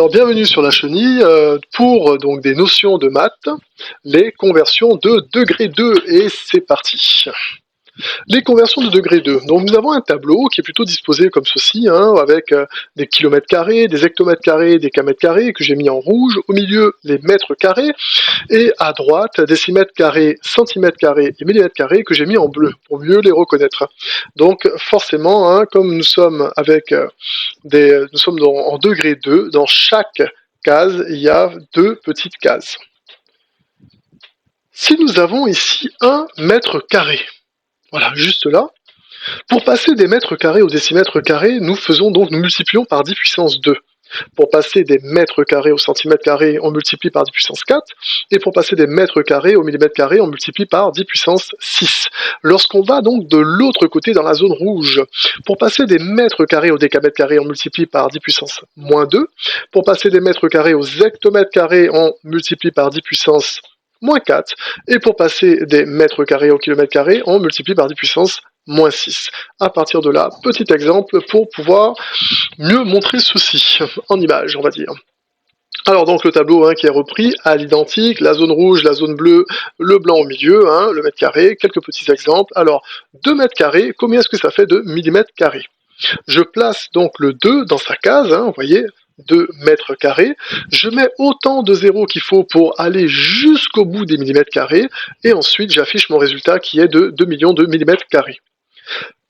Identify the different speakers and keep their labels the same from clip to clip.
Speaker 1: Alors bienvenue sur la chenille pour donc des notions de maths, les conversions de degré 2 et c'est parti. Les conversions de degré 2. Donc nous avons un tableau qui est plutôt disposé comme ceci, avec des kilomètres carrés, des hectomètres carrés, des kilomètres carrés que j'ai mis en rouge, au milieu les mètres carrés, et à droite décimètres carrés, centimètres carrés et millimètres carrés que j'ai mis en bleu pour mieux les reconnaître. Donc forcément, comme nous sommes avec nous sommes en degré 2, dans chaque case il y a deux petites cases. Si nous avons ici 1 mètre carré, voilà, juste là. Pour passer des mètres carrés au décimètre carré, nous multiplions par 10 puissance 2. Pour passer des mètres carrés au centimètre carré, on multiplie par 10 puissance 4. Et pour passer des mètres carrés au millimètre carré, on multiplie par 10 puissance 6. Lorsqu'on va donc de l'autre côté dans la zone rouge, pour passer des mètres carrés au décamètre carré, on multiplie par 10 puissance moins 2. Pour passer des mètres carrés aux hectomètres carrés, on multiplie par 10 puissance moins 4, et pour passer des mètres carrés au kilomètre carré, on multiplie par 10 puissance moins 6. À partir de là, petit exemple pour pouvoir mieux montrer ceci en image, on va dire. Alors donc le tableau qui est repris à l'identique, la zone rouge, la zone bleue, le blanc au milieu, le mètre carré, quelques petits exemples. Alors 2 mètres carrés, combien est-ce que ça fait de millimètres carrés? Je place donc le 2 dans sa case, vous voyez, 2 mètres carrés, je mets autant de zéros qu'il faut pour aller jusqu'au bout des millimètres carrés, et ensuite j'affiche mon résultat qui est de 2 millions de millimètres carrés.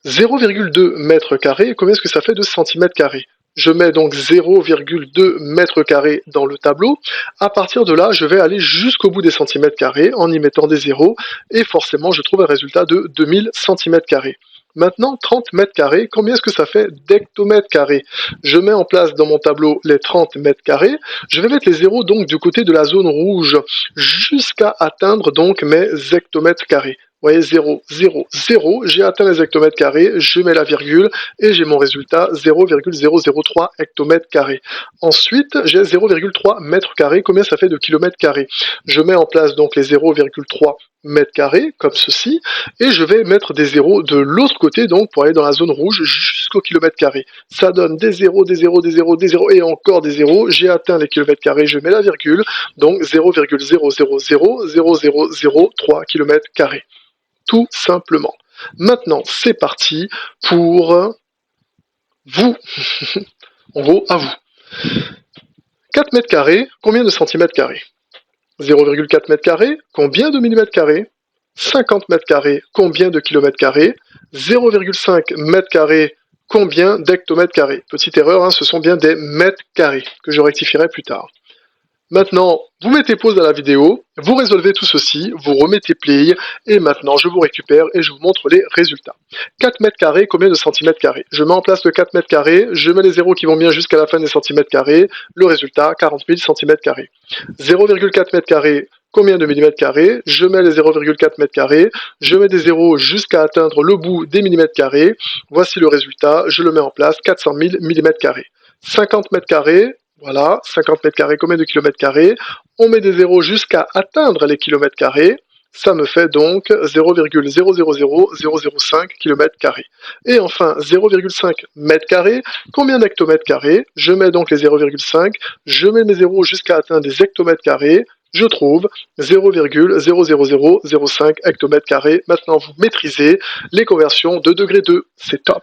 Speaker 1: 0,2 mètres carrés, combien est-ce que ça fait de centimètres carrés? Je mets donc 0,2 mètres carrés dans le tableau. À partir de là, je vais aller jusqu'au bout des centimètres carrés en y mettant des zéros, et forcément je trouve un résultat de 2000 centimètres carrés. Maintenant, 30 mètres carrés, combien est-ce que ça fait d'hectomètres carrés? Je mets en place dans mon tableau les 30 mètres carrés. Je vais mettre les zéros donc du côté de la zone rouge jusqu'à atteindre donc mes hectomètres carrés. Vous voyez, 0, 0, 0, j'ai atteint les hectomètres carrés, je mets la virgule et j'ai mon résultat 0,003 hectomètres carrés. Ensuite, j'ai 0,3 mètres carrés, combien ça fait de kilomètres carrés? Je mets en place donc les 0,3 mètres carrés, comme ceci, et je vais mettre des zéros de l'autre côté, donc pour aller dans la zone rouge jusqu'au kilomètre carré. Ça donne des zéros, des zéros, des zéros, des zéros, et encore des zéros. J'ai atteint les kilomètres carrés, je mets la virgule, donc 0,0000003 kilomètres carrés. Tout simplement. Maintenant, c'est parti pour vous. En gros, à vous. 4 mètres carrés, combien de centimètres carrés? 0,4 mètres carrés, combien de millimètres carrés? 50 mètres carrés, combien de kilomètres carrés? 0,5 mètres carrés, combien d'hectomètres carrés? Petite erreur, ce sont bien des mètres carrés, que je rectifierai plus tard. Maintenant, vous mettez pause à la vidéo, vous résolvez tout ceci, vous remettez play, et maintenant je vous récupère et je vous montre les résultats. 4 mètres carrés, combien de centimètres carrés? Je mets en place le 4 mètres carrés, je mets les zéros qui vont bien jusqu'à la fin des centimètres carrés, le résultat, 40 000 centimètres carrés. 0,4 mètres carrés, combien de millimètres carrés? Je mets les 0,4 mètres carrés, je mets des zéros jusqu'à atteindre le bout des millimètres carrés, voici le résultat, je le mets en place, 400 000 millimètres carrés. 50 mètres carrés, voilà, 50 mètres carrés, combien de kilomètres carrés? On met des zéros jusqu'à atteindre les kilomètres carrés. Ça me fait donc 0,000005 km carrés. Et enfin, 0,5 mètres carrés, combien d'hectomètres carrés? Je mets donc les 0,5, je mets mes zéros jusqu'à atteindre des hectomètres carrés. Je trouve 0,00005 hectomètres carrés. Maintenant, vous maîtrisez les conversions de degré 2. C'est top!